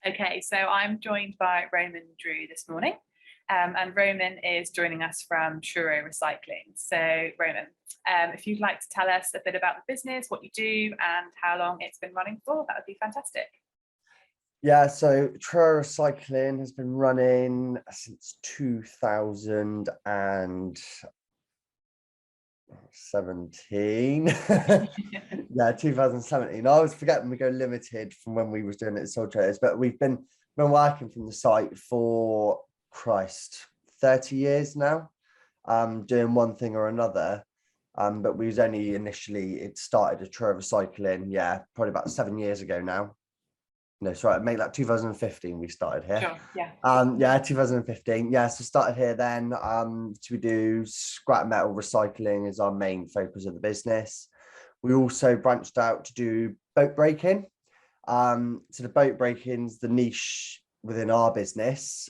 Okay, so I'm joined by Roman Drew this morning, and Roman is joining us from Truro Recycling. So Roman, if you'd like to tell us a bit about the business, what you do and how long it's been running for, that would be fantastic. Yeah, so Truro Recycling has been running since 2017. Yeah, 2017. I always forget when we go limited from when we was doing it as sole traders, but we've been working from the site for 30 years now, doing one thing or another. But we was only it started at Truro Recycling, yeah, probably about 7 years ago now. No, sorry, make that 2015 we started here. Sure, yeah. Yeah, 2015. Yeah, so started here then. So we do scrap metal recycling is our main focus of the business. We also branched out to do boat breaking. So the boat breaking's the niche within our business,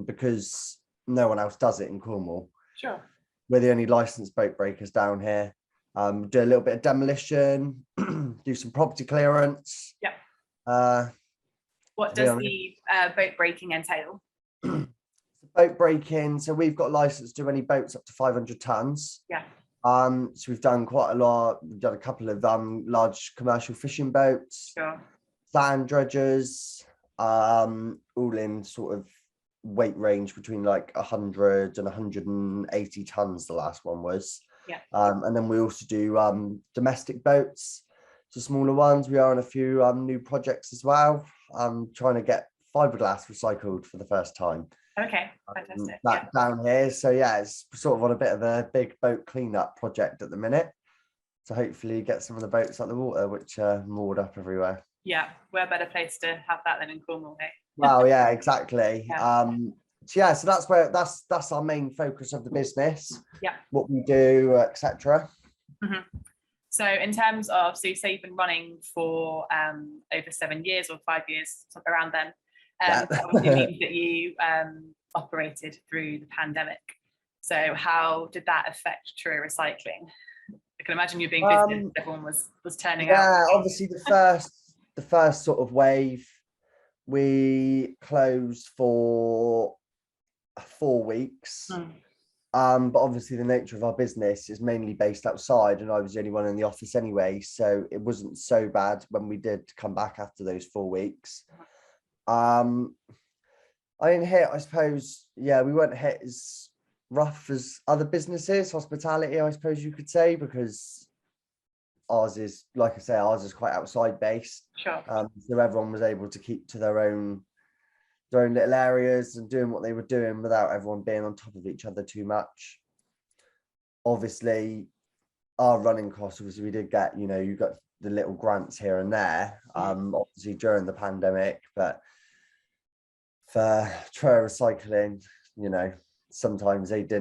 because no one else does it in Cornwall. Sure. We're the only licensed boat breakers down here. Do a little bit of demolition, do some property clearance. Yeah. What To be does the boat breaking entail? Boat breaking, so we've got a license to do any boats up to 500 tons. Yeah. So we've done quite a lot. We've done a couple of large commercial fishing boats. Sure. Sand dredgers, all in sort of weight range between like 100 and 180 tons. The last one was. Yeah. And then we also do domestic boats, so smaller ones. We are on a few new projects as well. Trying to get fiberglass recycled for the first time. Okay, fantastic. Down here. So yeah, it's sort of on a bit of a big boat cleanup project at the minute. So hopefully get some of the boats out the water, which are moored up everywhere. Yeah, where better place to have that than in Cornwall, hey? Well, yeah, exactly. Yeah. So that's our main focus of the business. Yeah. What we do, etc. Mm-hmm. So in terms of, so you say you've been running for over 7 years or 5 years, something around then. That obviously means that you operated through the pandemic. So how did that affect Truro Recycling? I can imagine you being busy, everyone was turning out. Yeah, obviously the first sort of wave, we closed for 4 weeks. But obviously the nature of our business is mainly based outside, and I was the only one in the office anyway, so it wasn't so bad when we did come back after those 4 weeks. I didn't hit, I suppose, yeah, we weren't hit as rough as other businesses, hospitality, I suppose you could say, because ours is, like I say, ours is quite outside based. Sure. So everyone was able to keep to their own little areas and doing what they were doing without everyone being on top of each other too much. Obviously, our running costs, obviously we did get, you got the little grants here and there, obviously during the pandemic, but for Truro Recycling, sometimes it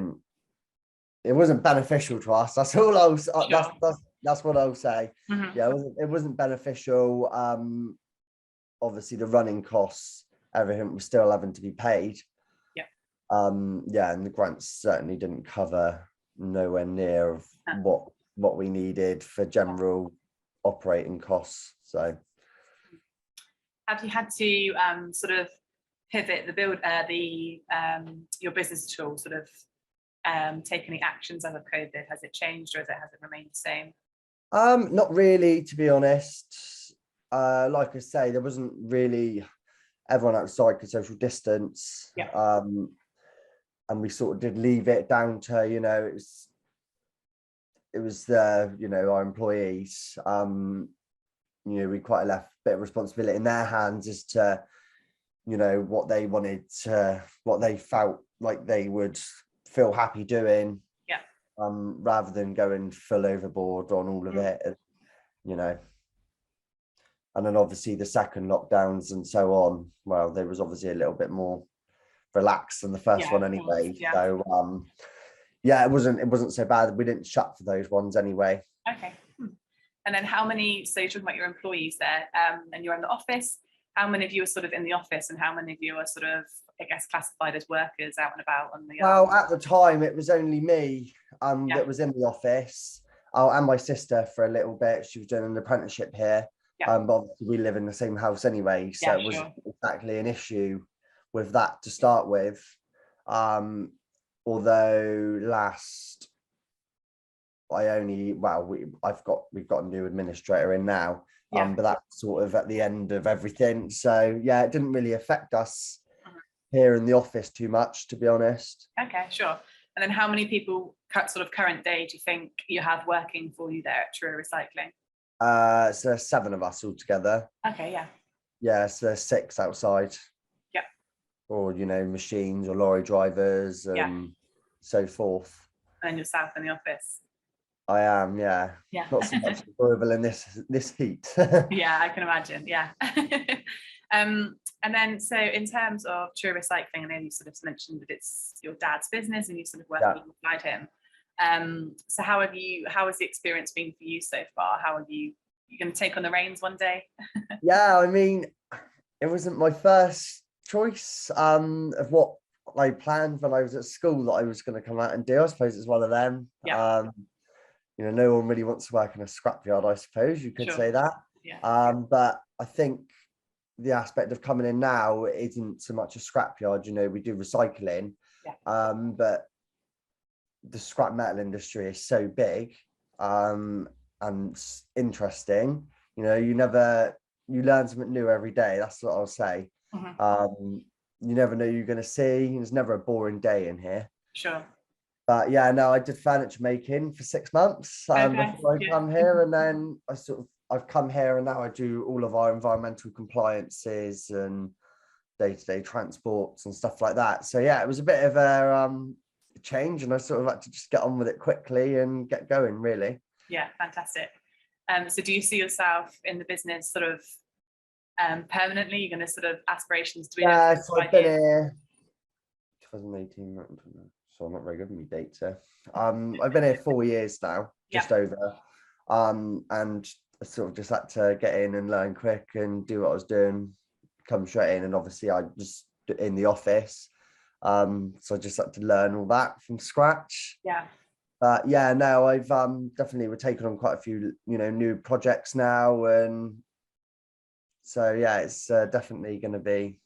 wasn't beneficial to us. That's all I was, sure. That's what I'll say. Mm-hmm. Yeah, it wasn't beneficial. Obviously the running costs, everything was still having to be paid. Yeah. Yeah, and the grants certainly didn't cover nowhere near of what we needed for general operating costs. So have you had to sort of pivot your business at all, sort of take any actions out of COVID? Has it changed or has it remained the same? Not really, to be honest. Like I say, there wasn't really everyone outside could social distance. Yeah. And we sort of did leave it down to, it was our employees. We quite left a bit of responsibility in their hands as to, what they what they felt like they would feel happy doing. Yeah. Rather than going full overboard on all of it, And then obviously the second lockdowns and so on, well, there was obviously a little bit more relaxed than the first one anyway. Yeah. So yeah, it wasn't so bad. We didn't shut for those ones anyway. Okay. And then so you're talking about your employees there, and you're in the office. How many of you are sort of in the office and how many of you are sort of, I guess, classified as workers out and about on the Well, at the time it was only me that was in the office. Oh, and my sister for a little bit. She was doing an apprenticeship here. Yeah. But obviously we live in the same house anyway, so Yeah, it wasn't sure. exactly an issue with that to start with. Although we've got a new administrator in now, Yeah. but that's sort of at the end of everything. So yeah, it didn't really affect us Mhm. here in the office too much, to be honest. Okay, sure. And then how many people sort of current day do you think you have working for you there at Truro Recycling? So there's 7 of us all together. Okay, yeah. Yeah, so there's 6 outside. Yeah. Or, machines or lorry drivers and Yeah. so forth. And then yourself in the office. I am, yeah. Yeah. Not so much enjoyable in this heat. Yeah, I can imagine. Yeah. And then, so in terms of Truro Recycling, I know you sort of mentioned that it's your dad's business and you sort of work alongside him. So how has the experience been for you so far? How are you going to take on the reins one day? Yeah, I mean, it wasn't my first choice of what I planned when I was at school that I was going to come out and do. I suppose it's one of them. Yeah. No one really wants to work in a scrapyard, I suppose you could say that. Yeah. But I think the aspect of coming in now isn't so much a scrapyard. We do recycling, but the scrap metal industry is so big and interesting. You learn something new every day. That's what I'll say. Mm-hmm. You never know you're going to see. There's never a boring day in here. Sure. But yeah, no, I did furniture making for 6 months before I come here, and then I've come here and now I do all of our environmental compliances and day-to-day transports and stuff like that. So yeah, it was a bit of a change, and I sort of had to just get on with it quickly and get going, really. Yeah, fantastic. So do you see yourself in the business sort of permanently? You're going to sort of aspirations to be there? So I've been here 2018. So I'm not very good with my dates here. I've been here 4 years now, just over. And I sort of just had to get in and learn quick and do what I was doing, come straight in. And obviously I just in the office. So I just had to learn all that from scratch. Yeah. But yeah, no, I've definitely we're taking on quite a few, new projects now. And so yeah, it's definitely going to be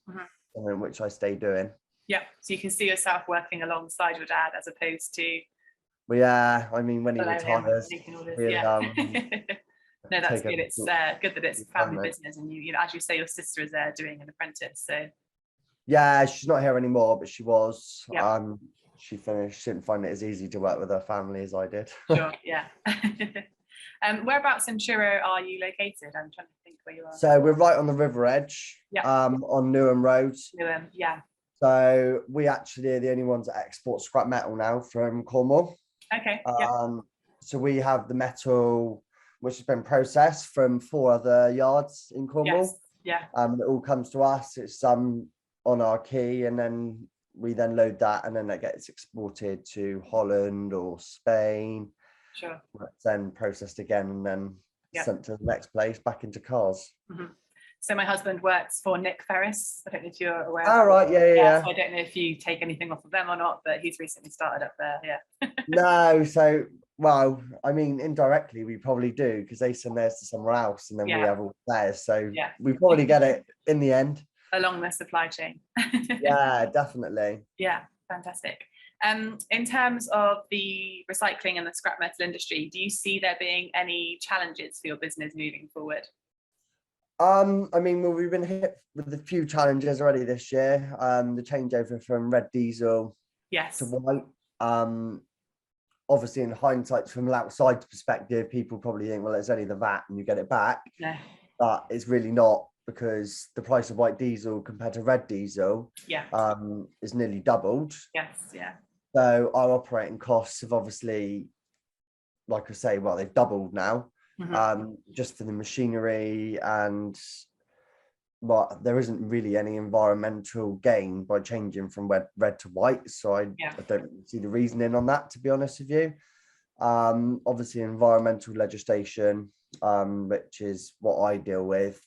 something which I stay doing. Yeah, so you can see yourself working alongside your dad as opposed to. Well, yeah, I mean, when he retires, no, that's good. It's good that it's family business, and you know, as you say, your sister is there doing an apprentice. So yeah, she's not here anymore, but she was. Yeah. She finished. She didn't find it as easy to work with her family as I did. Sure, yeah. Whereabouts in Truro are you located? I'm trying to think where you are. So we're right on the river edge. On Newham Road. Newham, yeah. So we actually are the only ones that export scrap metal now from Cornwall. Okay. So we have the metal which has been processed from 4 other yards in Cornwall. Yes. It all comes to us. It's on our quay, and then we load that, and then that gets exported to Holland or Spain. Sure. It's then processed again and then sent to the next place back into cars. Mm-hmm. So my husband works for Nick Ferris. I don't know if you're aware. Oh, right, yeah. So I don't know if you take anything off of them or not, but he's recently started up there. Yeah. No, so well, I mean, indirectly we probably do, because they send theirs to somewhere else, and then we have all theirs. So we probably get it in the end along the supply chain. Yeah, definitely. Yeah, fantastic. In terms of the recycling and the scrap metal industry, do you see there being any challenges for your business moving forward? I mean, well, we've been hit with a few challenges already this year. The changeover from red diesel to white. Obviously, in hindsight, from an outside perspective, people probably think, well, it's only the VAT and you get it back. No. But it's really not, because the price of white diesel compared to red diesel is nearly doubled. Yes, yeah. So our operating costs have obviously, like I say, well, they've doubled now. Just for the machinery, and there isn't really any environmental gain by changing from red to white, so I don't see the reasoning on that, to be honest with you. Obviously environmental legislation, which is what I deal with,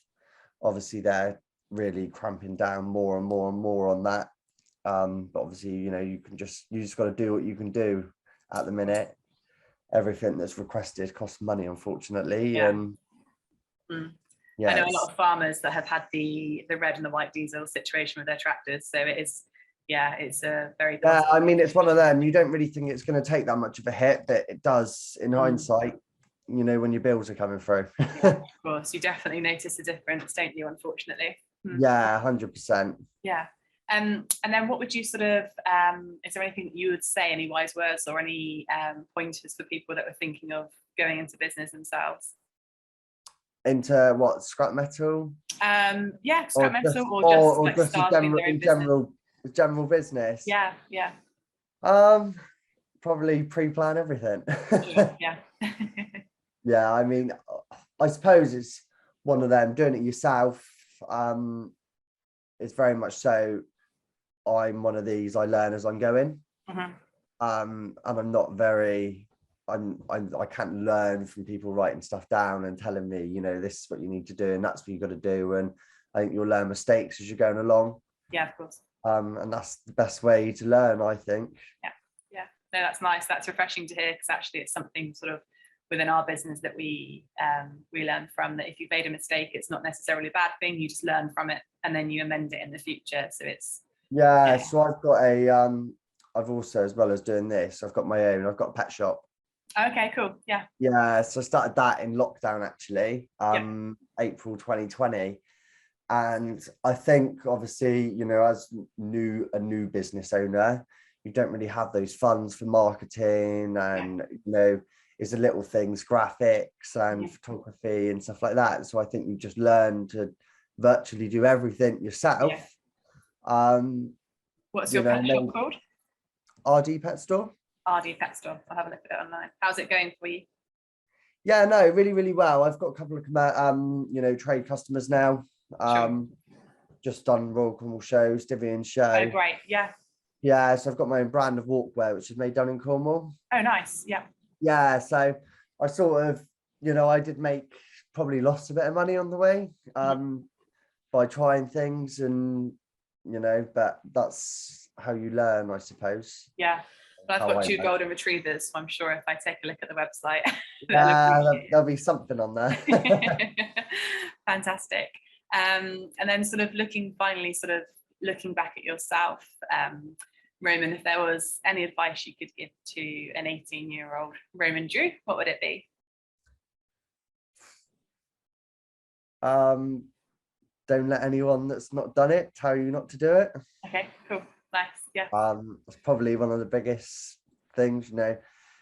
obviously they're really cramping down more and more and more on that, but obviously you just got to do what you can do at the minute. Everything that's requested costs money, unfortunately. I know a lot of farmers that have had the red and the white diesel situation with their tractors, so it is, yeah, it's a very I mean, it's one of them, you don't really think it's going to take that much of a hit, but it does in hindsight, you know, when your bills are coming through. Yeah, of course, you definitely notice the difference, don't you, unfortunately? Yeah, 100%. Yeah. And then what would you sort of, is there anything that you would say, any wise words or any pointers for people that were thinking of going into business themselves? Into what, scrap metal? Yeah, scrap metal, or like just starting their own general business. Yeah, yeah. Probably pre-plan everything. Sure, yeah. Yeah, I mean, I suppose it's one of them, doing it yourself. It's very much so. I'm one of these, I learn as I'm going. And I'm not very, I can't learn from people writing stuff down and telling me, you know, this is what you need to do and that's what you got to do. And I think you'll learn mistakes as you're going along. Yeah, of course. And that's the best way to learn, I think. Yeah, yeah. No, that's nice. That's refreshing to hear, because actually it's something sort of within our business that we learn from, that if you've made a mistake, it's not necessarily a bad thing. You just learn from it and then you amend it in the future. So it's so I've got I've also, as well as doing this, I've got my own, I've got a pet shop. Okay, cool. Yeah, so I started that in lockdown, actually, April 2020. And I think, obviously, you know, as a new business owner, you don't really have those funds for marketing, and you know, it's the little things, graphics and photography and stuff like that. So I think you just learn to virtually do everything yourself. What's your pet shop called? RD Pet Store. RD Pet Store. I'll have a look at it online. How's it going for you? Yeah, no, really, really well. I've got a couple of you know, trade customers now. Just done Royal Cornwall show, Stivian show. Oh, great. Yeah, so I've got my own brand of walkwear, which is made down in Cornwall. Oh, nice. Yeah, so I sort of, you know, I did make, probably lost a bit of money on the way by trying things, and you know, but that's how you learn, I suppose. Yeah. But I've got 2 golden retrievers, so I'm sure if I take a look at the website, there'll be something on there. Fantastic. And then sort of looking back at yourself, Roman, if there was any advice you could give to an 18-year-old Roman Drew, what would it be? Don't let anyone that's not done it tell you not to do it. Okay, cool. Nice. Yeah. It's probably one of the biggest things, you know.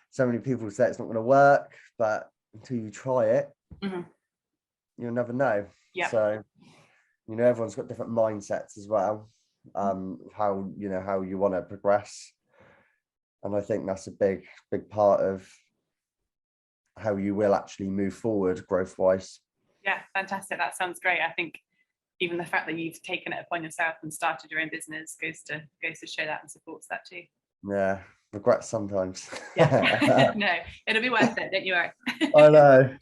So many people say it's not going to work, but until you try it, you'll never know. Yeah. So, you know, everyone's got different mindsets as well. How you want to progress, and I think that's a big part of how you will actually move forward growth wise. Yeah, fantastic. That sounds great. I think even the fact that you've taken it upon yourself and started your own business goes to show that and supports that too. Yeah, regrets sometimes. Yeah. No, it'll be worth it, don't you worry. I know.